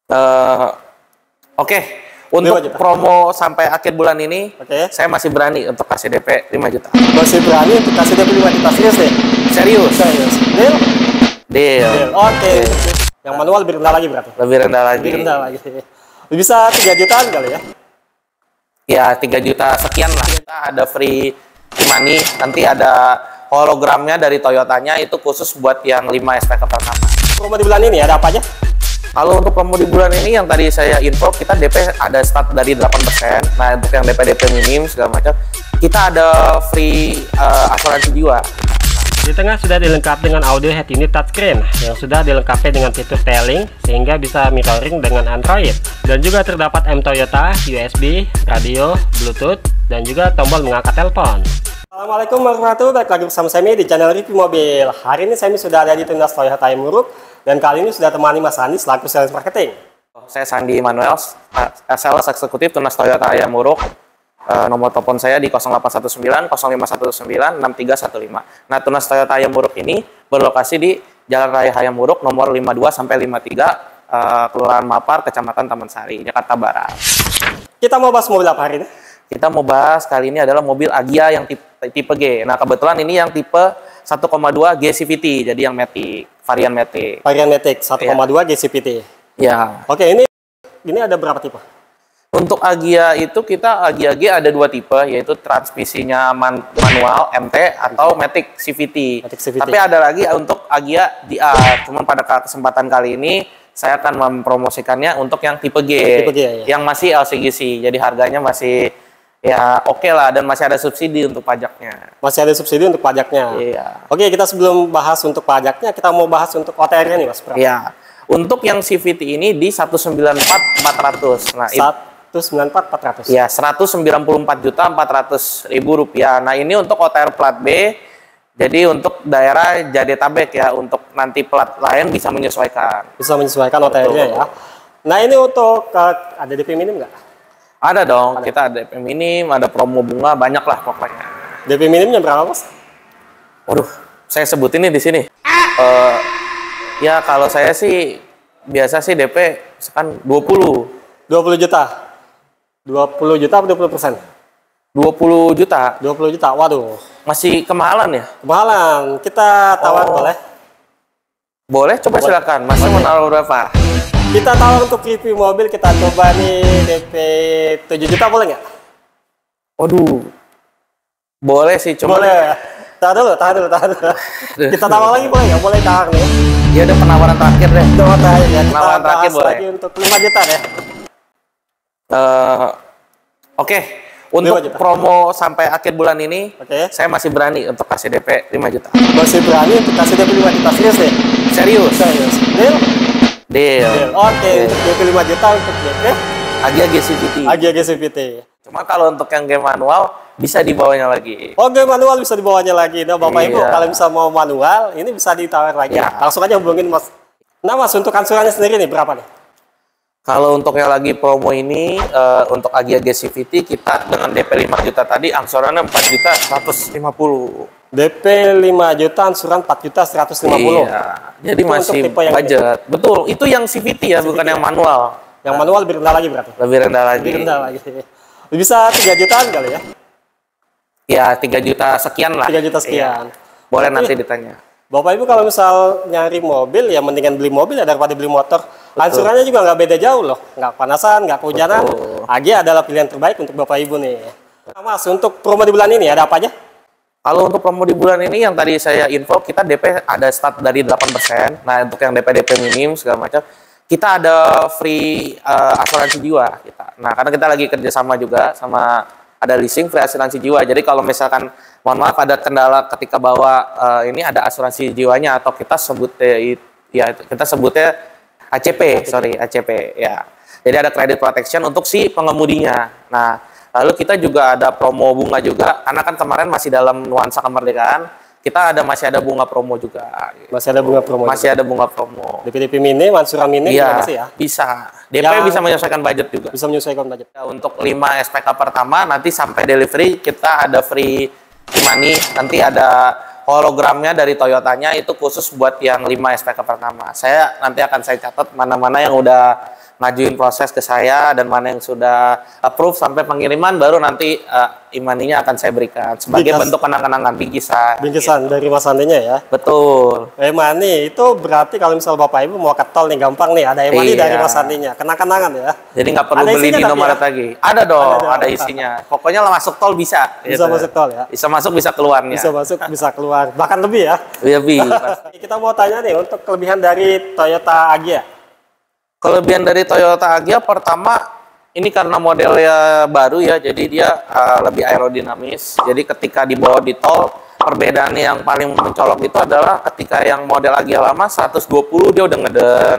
Eh, Oke, untuk promo sampai akhir bulan ini, saya masih berani untuk kasih DP 5 juta. Masih berani untuk kasih DP 5 juta, serius deh? Serius. Serius. Deal? Deal. Oke. Yang manual lebih rendah lagi berarti? Lebih rendah lagi. Lebih rendah lagi. Bisa 3 jutaan kali ya? Ya, 3 juta sekian lah. Kita ada free money, nanti ada hologramnya dari Toyotanya, itu khusus buat yang 5 SPK pertama. Promo di bulan ini ada apa aja? Kalau untuk promo di bulan ini yang tadi saya info, kita DP ada start dari 8%. Nah, untuk yang DP minim segala macam, kita ada free asuransi jiwa. Di tengah sudah dilengkapi dengan audio head unit touchscreen yang sudah dilengkapi dengan fitur tailing sehingga bisa mirroring dengan Android, dan juga terdapat M Toyota, USB, radio, Bluetooth, dan juga tombol mengangkat telepon. Assalamualaikum warahmatullahi wabarakatuh, balik lagi bersama saya di channel review mobil. Hari ini saya sudah ada di Tunas Toyota Muruk, dan kali ini sudah temani Mas Andi selaku sales marketing. Saya Sandi Manuel, sales eksekutif Tunas Toyota Muruk. Nomor telepon saya di 0819 0519 6315. Nah, Tunas Toyota Muruk ini berlokasi di Jalan Raya Hayamuruk nomor 52 sampai 53, Kelurahan Mapar, Kecamatan Taman Sari, Jakarta Barat. Kita mau bahas mobil apa hari ini? Kita mau bahas kali ini adalah mobil Agya yang tipe G. Nah, kebetulan ini yang tipe 1,2 G CVT, jadi yang Matic, varian Matic. Varian Matic 1,2 G CVT. Ya. Oke, ini ada berapa tipe? Untuk Agya itu Agya G ada 2 tipe, yaitu transmisinya manual MT atau Matic CVT. Tapi ada lagi untuk Agya DR. Cuman pada kesempatan kali ini saya akan mempromosikannya untuk yang tipe G, ya. Yang masih LCGC. Jadi harganya masih ya oke lah, dan masih ada subsidi untuk pajaknya. Masih ada subsidi untuk pajaknya. Iya. Oke, kita sebelum bahas untuk pajaknya, kita mau bahas untuk OTR-nya nih, Mas. Iya. Untuk yang CVT ini di 194.400. Nah, 194.400. Ya, 194.400.000 rupiah. Nah, ini untuk OTR plat B. Jadi untuk daerah Jadetabek ya, untuk nanti plat lain bisa menyesuaikan. Bisa menyesuaikan OTR-nya ya. Nah, ini untuk ada DP minim nggak? Ada dong, kita ada DP minim, ada promo bunga, banyak lah pokoknya. DP minimnya berapa, Mas? Waduh, saya sebutin nih di sini. Ya, kalau saya sih biasa sih DP misalkan 20 juta. 20 juta atau 20%? 20 juta. 20 juta, waduh. Masih kemahalan ya? Kemahalan, kita tawar boleh? Boleh, coba silakan. Masih mau naruh berapa? Kita tawar untuk review mobil, kita coba nih DP 7 juta boleh nggak? Waduh. Boleh sih, coba. Boleh. Tahan dulu. Kita tawar lagi boleh nggak? Boleh tawar nih. Ya ada penawaran terakhir deh. Penawaran terakhir boleh. Lagi untuk 5 juta deh. Oke. Untuk promo sampai akhir bulan ini, saya masih berani untuk kasih DP 5 juta. Masih berani untuk kasih DP 5 juta, serius deh? Serius. Deal? Deal. Oke, untuk DP 5 juta untuk DP Agya G CVT. Agya G CVT. Cuma kalau untuk yang game manual bisa dibawanya lagi. Oh, game manual bisa dibawanya lagi. Nah, Bapak Ibu kalau bisa mau manual, ini bisa ditawar lagi. Ya. Langsung aja hubungin Mas. Nah, Mas, untuk angsurannya sendiri nih berapa nih? Kalau untuk yang lagi promo ini, untuk Agya G CVT kita dengan DP 5 juta tadi, angsurannya 4 juta 150. DP 5 juta, angsuran 4 juta 150. Iya, jadi itu masih budget. Betul, itu yang CVT ya, CVT bukan yang manual. Yang manual lebih rendah lagi berarti? Lebih rendah lagi. Lebih rendah lagi. Bisa 3 jutaan kali ya? Ya, 3 juta sekian lah. 3 juta sekian. Iya. Boleh nanti ditanya. Bapak Ibu kalau misal nyari mobil, ya mendingan beli mobil ya daripada beli motor. Angsurannya juga nggak beda jauh loh. Nggak panasan, nggak kehujanan. Agya adalah pilihan terbaik untuk Bapak Ibu nih. Nah, Mas, untuk promo di bulan ini ada apa aja? Kalau untuk promo di bulan ini yang tadi saya info, kita DP ada start dari 8%. Nah, untuk yang DP minim segala macam, kita ada free asuransi jiwa kita. Nah, karena kita lagi kerjasama juga sama ada leasing free asuransi jiwa. Jadi kalau misalkan mohon maaf ada kendala ketika bawa ini ada asuransi jiwanya, atau kita sebutnya ACP, ACP ya. Jadi ada credit protection untuk si pengemudinya. Nah, lalu kita juga ada promo bunga juga, karena kan kemarin masih dalam nuansa kemerdekaan, kita masih ada bunga promo juga. Masih ada bunga promo. Masih ada bunga promo. DP minim, angsuran minim iya, ya? Bisa. DP bisa menyesuaikan budget juga. Bisa menyesuaikan budget. Ya, untuk 5 SPK pertama nanti sampai delivery kita ada free money, nanti ada hologramnya dari Toyotanya, itu khusus buat yang 5 SPK pertama. Nanti akan saya catat mana-mana yang udah ngajuin proses ke saya, dan mana yang sudah approve sampai pengiriman, baru nanti e-money-nya akan saya berikan sebagai bentuk kenang-kenangan, bingkisan gitu. Dari Mas Sandinya ya. Betul. E-money itu berarti kalau misal Bapak Ibu mau ke tol nih gampang nih, ada e-money dari Mas Sandinya, kenang-kenangan ya. Jadi nggak perlu beli di Indomaret lagi. Ada dong, ada isinya. Pokoknya masuk tol bisa. Bisa masuk tol ya. Bisa masuk, bisa keluarnya. Bisa masuk, bisa keluar, bahkan lebih ya. Lebih. Kita mau tanya nih untuk kelebihan dari Toyota Agya. Kelebihan dari Toyota Agya pertama, ini karena modelnya baru ya, jadi dia lebih aerodinamis. Jadi ketika dibawa di tol, perbedaan yang paling mencolok itu adalah ketika yang model Agya lama 120 dia udah ngeden.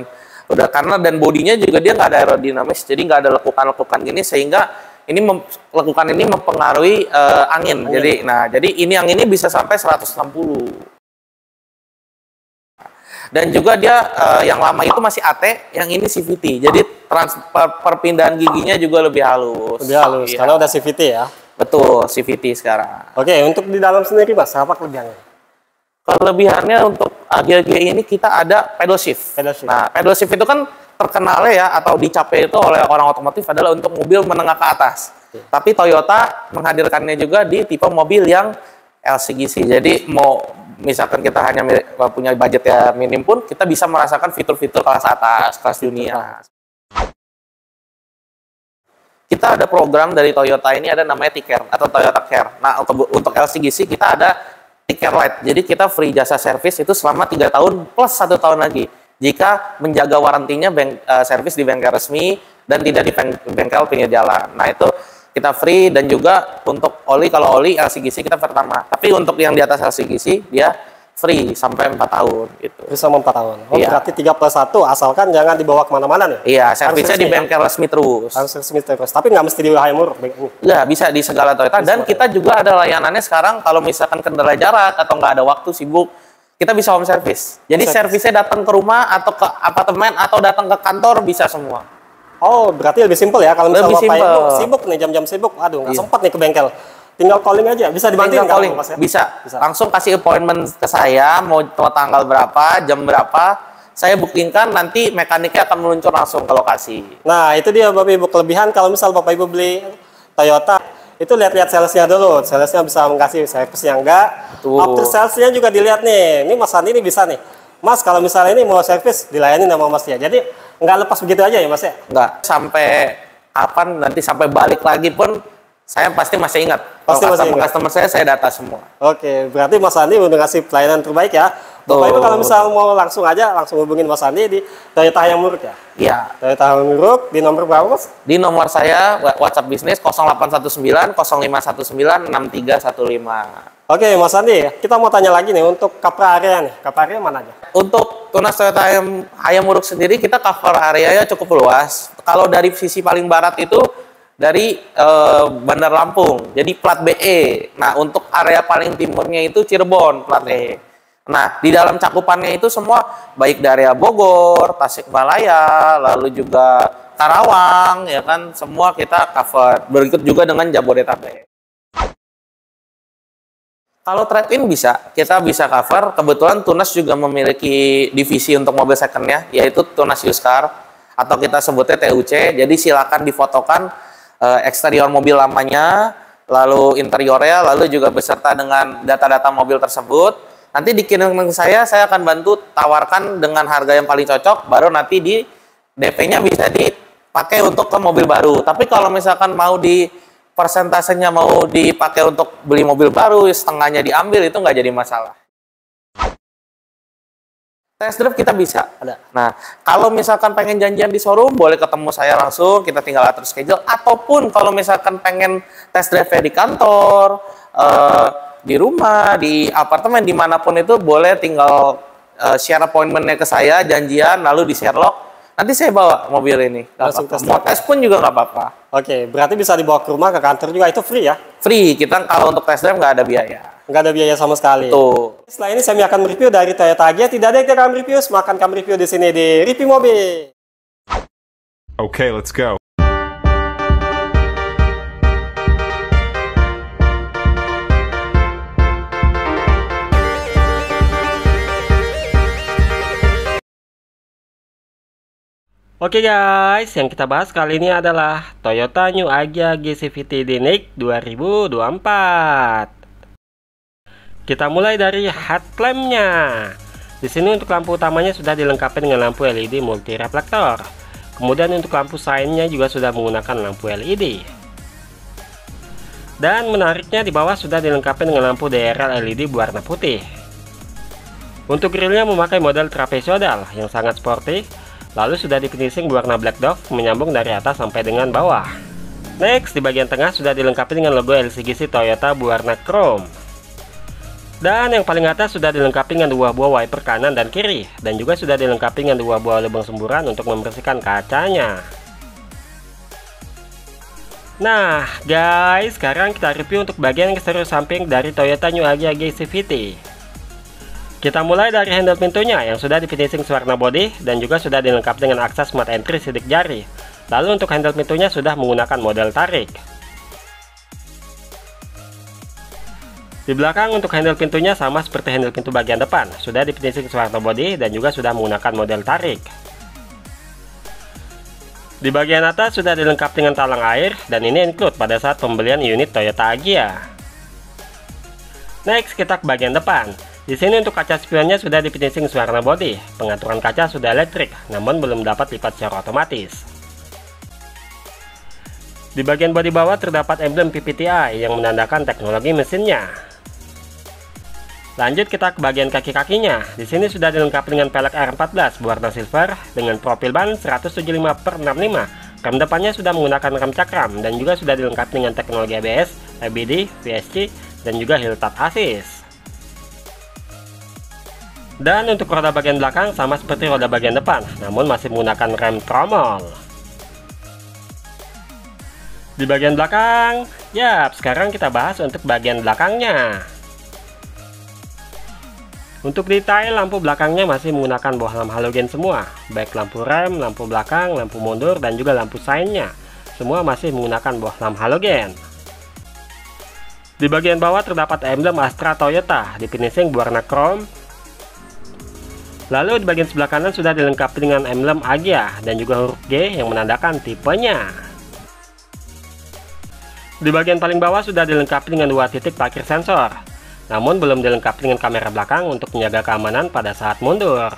Udah karena dan bodinya juga dia nggak ada aerodinamis, jadi nggak ada lekukan-lekukan gini, sehingga ini lekukan ini mempengaruhi angin. Jadi yang ini bisa sampai 160. Dan juga dia yang lama itu masih AT, yang ini CVT. Jadi perpindahan giginya juga lebih halus. Lebih halus, iya. Karena udah CVT ya? Betul, CVT sekarang. Oke, untuk di dalam sendiri Mas, apa kelebihannya? Kelebihannya untuk Agya ini kita ada pedal shift. Nah, pedal shift itu kan terkenalnya ya, atau dicapai itu oleh orang otomotif adalah untuk mobil menengah ke atas. Tapi Toyota menghadirkannya juga di tipe mobil yang LCGC. Jadi misalkan kita hanya punya budget ya minim pun, kita bisa merasakan fitur-fitur kelas atas, kelas dunia. Kita ada program dari Toyota ini, ada namanya T-Care atau Toyota Care. Nah, untuk LCGC kita ada T-Care Lite. Jadi kita free jasa servis itu selama 3 tahun plus 1 tahun lagi. Jika menjaga warantinya servis di bengkel resmi dan tidak di bengkel pinggir jalan. Nah, itu kita free, dan juga untuk oli, kalau oli LCGC kita pertama. Tapi untuk yang di atas LCGC dia free sampai 4 tahun gitu. Sama 4 tahun. Oh, iya. Berarti 3+1, asalkan jangan dibawa kemana-mana nih. Iya, servisnya di bengkel resmi terus. Harus resmi terus. Tapi nggak mesti di Hayamur. Nggak, bisa di segala Toyota. Dan kita juga ada layanannya sekarang, kalau misalkan kendala jarak atau nggak ada waktu sibuk, kita bisa home service. Jadi servisnya datang ke rumah atau ke apartemen atau datang ke kantor bisa semua. Oh, berarti lebih simpel ya. Kalau misalnya Bapak Ibu sibuk nih, jam-jam sibuk, aduh nggak sempat nih ke bengkel. Tinggal calling aja, bisa dibantuin calling, Mas ya? Bisa. Langsung kasih appointment ke saya, mau tanggal berapa, jam berapa, saya bookingkan, nanti mekaniknya akan meluncur langsung ke lokasi. Nah, itu dia Bapak Ibu kelebihan kalau misal Bapak Ibu beli Toyota, itu lihat-lihat salesnya dulu. Salesnya bisa mengasih servis yang enggak. After salesnya juga dilihat nih. Ini Mas Sandi ini bisa nih. Mas, kalau misalnya ini mau servis, dilayani sama Mas ya. Jadi nggak lepas begitu aja ya Mas ya? Nggak. Sampai kapan, nanti sampai balik lagi pun saya pasti masih ingat. Pasti masih ingat. Customer saya data semua. Oke, berarti Mas Sandi udah ngasih pelayanan terbaik ya. Bapak Ibu kalau misalnya mau langsung hubungin Mas Sandi di Toyota Hayamuruk ya? Iya. Toyota Hayamuruk di nomor berapa Mas? Di nomor saya WhatsApp bisnis 0819 0519 6315. Oke Mas Sandi, kita mau tanya lagi nih untuk cover area nih. Cover area mana aja? Untuk Tunas Toyota Hayamuruk sendiri kita cover areanya cukup luas. Kalau dari sisi paling barat itu dari Bandar Lampung, jadi plat BE. Nah, untuk area paling timurnya itu Cirebon, plat E. Nah, di dalam cakupannya itu semua, baik dari Bogor, Tasikmalaya, lalu juga Karawang, ya kan, semua kita cover. Berikut juga dengan Jabodetabek. Kalau trade-in kita bisa cover. Kebetulan Tunas juga memiliki divisi untuk mobil second-nya, yaitu Tunas Used Car, atau kita sebutnya TUC. Jadi silakan difotokan eksterior mobil lamanya, lalu interiornya, lalu juga beserta dengan data-data mobil tersebut. Nanti dikirim ke saya akan bantu tawarkan dengan harga yang paling cocok, baru nanti di DP-nya bisa dipakai untuk ke mobil baru. Tapi kalau misalkan mau persentasenya mau dipakai untuk beli mobil baru, setengahnya diambil, itu nggak jadi masalah. Test drive kita bisa ada. Nah, kalau misalkan pengen janjian di showroom, boleh ketemu saya langsung, kita tinggal atur schedule. Ataupun kalau misalkan pengen test drive di kantor, di rumah, di apartemen, dimanapun itu, boleh tinggal share appointment-nya ke saya, janjian, lalu di Sherlock. Nanti saya bawa mobil ini. Mau tes pun juga nggak apa-apa. Oke, berarti bisa dibawa ke rumah, ke kantor juga, itu free ya? Free, kita kalau untuk test drive nggak ada biaya. Nggak ada biaya sama sekali. Tuh. Setelah ini saya akan review dari Toyota Agya. Tidak ada yang kami review, semakan kami review di sini di Review Mobil. Okay, let's go. Oke guys, yang kita bahas kali ini adalah Toyota New Agya G-CVT DNIC 2024. Kita mulai dari headlampnya. Di sini untuk lampu utamanya sudah dilengkapi dengan lampu LED multi reflektor. Kemudian untuk lampu sainnya juga sudah menggunakan lampu LED. Dan menariknya di bawah sudah dilengkapi dengan lampu DRL LED berwarna putih. Untuk grillnya memakai model trapezoidal yang sangat sporty. Lalu sudah di finishing berwarna black dove menyambung dari atas sampai dengan bawah. Next, di bagian tengah sudah dilengkapi dengan logo LCGC Toyota berwarna chrome. Dan yang paling atas sudah dilengkapi dengan dua buah wiper kanan dan kiri. Dan juga sudah dilengkapi dengan dua buah lubang semburan untuk membersihkan kacanya. Nah guys, sekarang kita review untuk bagian eksterior samping dari Toyota New Agya G-CVT. Kita mulai dari handle pintunya yang sudah di finishing warna body dan juga sudah dilengkapi dengan akses smart entry sidik jari. Lalu untuk handle pintunya sudah menggunakan model tarik. Di belakang untuk handle pintunya sama seperti handle pintu bagian depan, sudah di finishing warna body dan juga sudah menggunakan model tarik. Di bagian atas sudah dilengkapi dengan talang air dan ini include pada saat pembelian unit Toyota Agya. Next, kita ke bagian depan. Di sini untuk kaca spionnya sudah di finishing warna body. Pengaturan kaca sudah elektrik, namun belum dapat lipat secara otomatis. Di bagian bodi bawah terdapat emblem PPTI yang menandakan teknologi mesinnya. Lanjut kita ke bagian kaki-kakinya. Di sini sudah dilengkapi dengan pelek R14 berwarna silver dengan profil ban 175/65. Rem depannya sudah menggunakan rem cakram dan juga sudah dilengkapi dengan teknologi ABS, EBD, VSC, dan juga hill tap assist. Dan untuk roda bagian belakang sama seperti roda bagian depan, namun masih menggunakan rem tromol. Di bagian belakang, sekarang kita bahas untuk bagian belakangnya. Untuk detail lampu belakangnya masih menggunakan bohlam halogen semua, baik lampu rem, lampu belakang, lampu mundur, dan juga lampu sainnya. Semua masih menggunakan bohlam halogen. Di bagian bawah terdapat emblem Astra Toyota di finishing berwarna chrome. Lalu di bagian sebelah kanan sudah dilengkapi dengan emblem Agya dan juga huruf G yang menandakan tipenya. Di bagian paling bawah sudah dilengkapi dengan dua titik parkir sensor, namun belum dilengkapi dengan kamera belakang untuk menjaga keamanan pada saat mundur.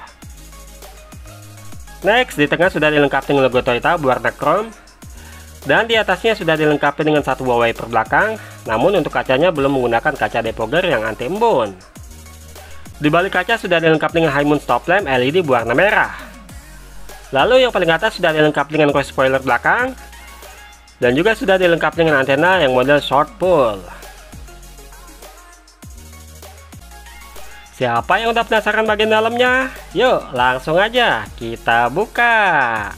Next, di tengah sudah dilengkapi dengan logo Toyota berwarna chrome, dan di atasnya sudah dilengkapi dengan satu buah wiper belakang, namun untuk kacanya belum menggunakan kaca depogger yang anti embun. Di balik kaca sudah dilengkapi dengan high moon stop lamp LED berwarna merah. Lalu yang paling atas sudah dilengkapi dengan coil spoiler belakang, dan juga sudah dilengkapi dengan antena yang model short pull. Siapa yang udah penasaran bagian dalamnya? Yuk langsung aja kita buka.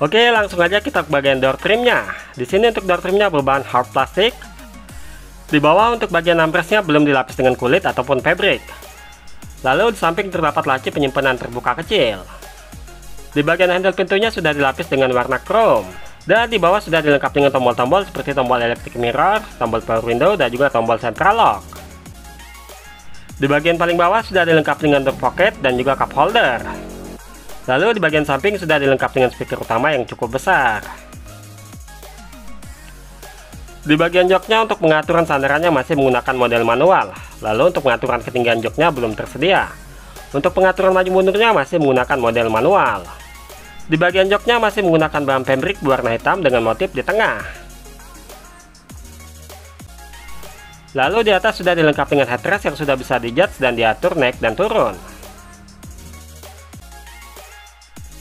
Oke, langsung aja kita ke bagian door trimnya. Di sini untuk door trimnya berbahan hard plastik. Di bawah untuk bagian ampresnya belum dilapis dengan kulit ataupun fabric. Lalu di samping terdapat laci penyimpanan terbuka kecil. Di bagian handle pintunya sudah dilapis dengan warna chrome. Dan di bawah sudah dilengkapi dengan tombol-tombol seperti tombol electric mirror, tombol power window, dan juga tombol central lock. Di bagian paling bawah sudah dilengkapi dengan door pocket dan juga cup holder. Lalu di bagian samping sudah dilengkapi dengan speaker utama yang cukup besar. Di bagian joknya untuk pengaturan sandarannya masih menggunakan model manual. Lalu untuk pengaturan ketinggian joknya belum tersedia. Untuk pengaturan maju mundurnya masih menggunakan model manual. Di bagian joknya masih menggunakan bahan fabric berwarna hitam dengan motif di tengah. Lalu di atas sudah dilengkapi dengan headrest yang sudah bisa di-adjust dan diatur naik dan turun.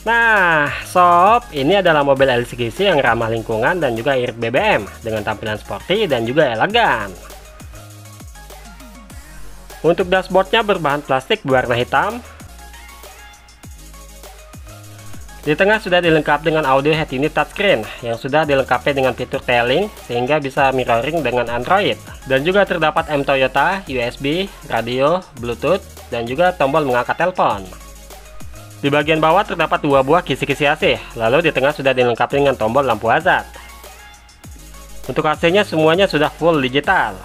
Nah, sob, ini adalah mobil LCGC yang ramah lingkungan dan juga irit BBM dengan tampilan sporty dan juga elegan. Untuk dashboardnya berbahan plastik berwarna hitam. Di tengah sudah dilengkapi dengan audio head unit touchscreen yang sudah dilengkapi dengan fitur tailing sehingga bisa mirroring dengan Android. Dan juga terdapat M Toyota, USB, radio, Bluetooth, dan juga tombol mengangkat telepon. Di bagian bawah terdapat dua buah kisi-kisi AC, lalu di tengah sudah dilengkapi dengan tombol lampu hazard. Untuk AC-nya semuanya sudah full digital.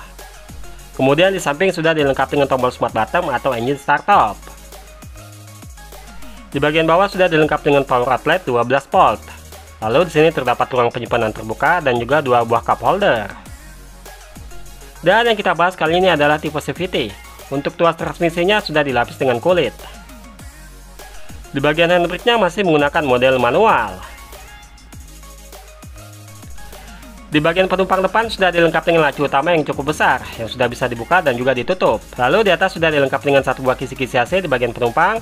Kemudian di samping sudah dilengkapi dengan tombol smart button atau engine startup. Di bagian bawah sudah dilengkapi dengan power outlet 12 volt. Lalu di sini terdapat ruang penyimpanan terbuka dan juga 2 buah cup holder. Dan yang kita bahas kali ini adalah tipe CVT. Untuk tuas transmisinya sudah dilapis dengan kulit. Di bagian handbrake-nya masih menggunakan model manual. Di bagian penumpang depan sudah dilengkapi dengan laci utama yang cukup besar, yang sudah bisa dibuka dan juga ditutup. Lalu di atas sudah dilengkapi dengan satu buah kisi-kisi AC di bagian penumpang.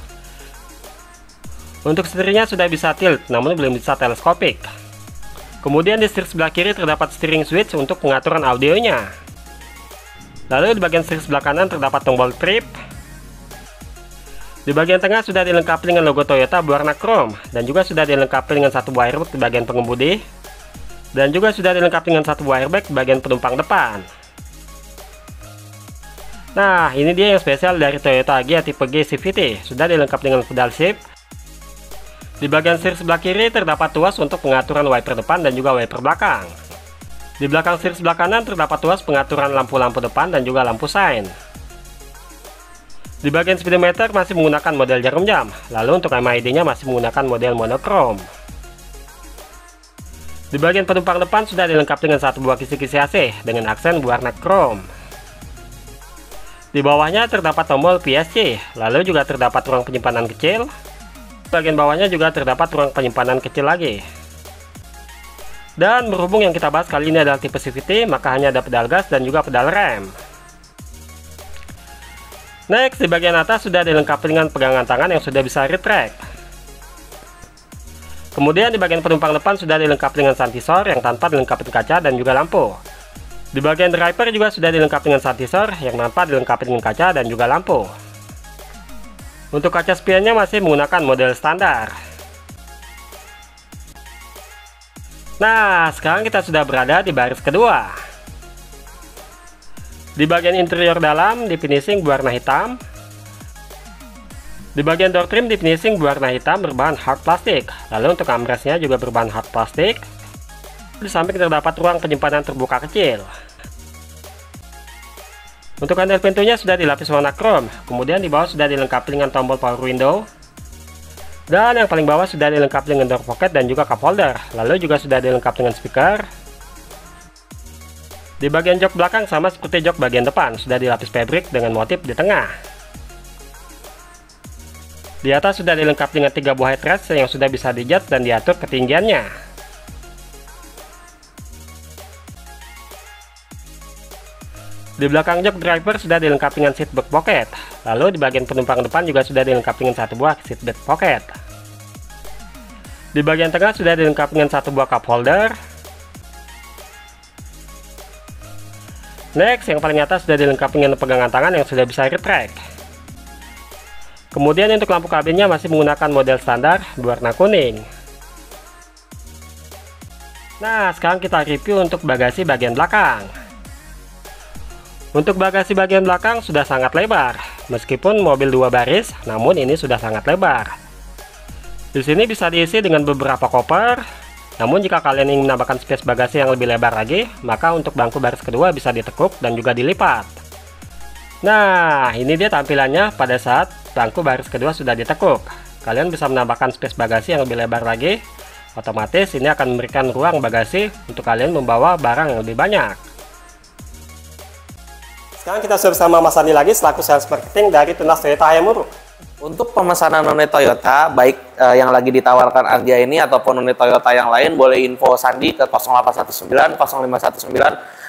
Untuk setirnya sudah bisa tilt, namun belum bisa teleskopik. Kemudian di setir sebelah kiri terdapat steering switch untuk pengaturan audionya. Lalu di bagian setir sebelah kanan terdapat tombol trip. Di bagian tengah sudah dilengkapi dengan logo Toyota berwarna chrome, dan juga sudah dilengkapi dengan satu buah airbag di bagian pengemudi, dan juga sudah dilengkapi dengan satu buah airbag di bagian penumpang depan. Nah, ini dia yang spesial dari Toyota Agya tipe G CVT, sudah dilengkapi dengan pedal shift. Di bagian setir sebelah kiri terdapat tuas untuk pengaturan wiper depan dan juga wiper belakang. Di belakang setir sebelah kanan terdapat tuas pengaturan lampu-lampu depan dan juga lampu sein. Di bagian speedometer masih menggunakan model jarum jam, lalu untuk MID-nya masih menggunakan model monokrom. Di bagian penumpang depan sudah dilengkapi dengan satu buah kisi-kisi AC dengan aksen berwarna chrome. Di bawahnya terdapat tombol PSC, lalu juga terdapat ruang penyimpanan kecil. Di bagian bawahnya juga terdapat ruang penyimpanan kecil lagi. Dan berhubung yang kita bahas kali ini adalah tipe CVT, maka hanya ada pedal gas dan juga pedal rem. Next, di bagian atas sudah dilengkapi dengan pegangan tangan yang sudah bisa retract. Kemudian di bagian penumpang depan sudah dilengkapi dengan santisor yang tanpa dilengkapi kaca dan juga lampu. Di bagian driver juga sudah dilengkapi dengan santisor yang tanpa dilengkapi dengan kaca dan juga lampu. Untuk kaca spionnya masih menggunakan model standar. Nah, sekarang kita sudah berada di baris kedua. Di bagian interior dalam di finishing berwarna hitam. Di bagian door trim di finishing berwarna hitam berbahan hard plastik. Lalu untuk armrestnya juga berbahan hard plastik. Di samping terdapat ruang penyimpanan terbuka kecil. Untuk handle pintunya sudah dilapis warna chrome. Kemudian di bawah sudah dilengkapi dengan tombol power window. Dan yang paling bawah sudah dilengkapi dengan door pocket dan juga cup holder. Lalu juga sudah dilengkapi dengan speaker. Di bagian jok belakang sama seperti jok bagian depan, sudah dilapis fabric dengan motif di tengah. Di atas sudah dilengkapi dengan 3 buah headrest yang sudah bisa dijat dan diatur ketinggiannya. Di belakang jok driver sudah dilengkapi dengan seatbelt pocket. Lalu di bagian penumpang depan juga sudah dilengkapi dengan satu buah seatbelt pocket. Di bagian tengah sudah dilengkapi dengan satu buah cup holder. Next, yang paling atas sudah dilengkapi dengan pegangan tangan yang sudah bisa retract. Kemudian untuk lampu kabinnya masih menggunakan model standar berwarna kuning. Nah, sekarang kita review untuk bagasi bagian belakang. Untuk bagasi bagian belakang sudah sangat lebar, meskipun mobil 2 baris, namun ini sudah sangat lebar. Di sini bisa diisi dengan beberapa koper. Namun jika kalian ingin menambahkan space bagasi yang lebih lebar lagi, maka untuk bangku baris kedua bisa ditekuk dan juga dilipat. Nah, ini dia tampilannya pada saat bangku baris kedua sudah ditekuk. Kalian bisa menambahkan space bagasi yang lebih lebar lagi. Otomatis ini akan memberikan ruang bagasi untuk kalian membawa barang yang lebih banyak. Sekarang kita sudah bersama Mas Andi lagi selaku sales marketing dari Tunas Toyota Hayamuru. Untuk pemesanan unit Toyota, baik yang lagi ditawarkan Agya ini ataupun unit Toyota yang lain, boleh info Sandi ke 0819 0519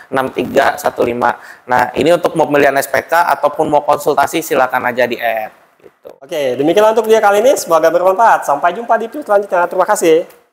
6315. Nah, ini untuk pembelian SPK ataupun mau konsultasi silakan aja di add. Gitu. Oke, demikianlah untuk video kali ini. Semoga bermanfaat. Sampai jumpa di video selanjutnya. Terima kasih.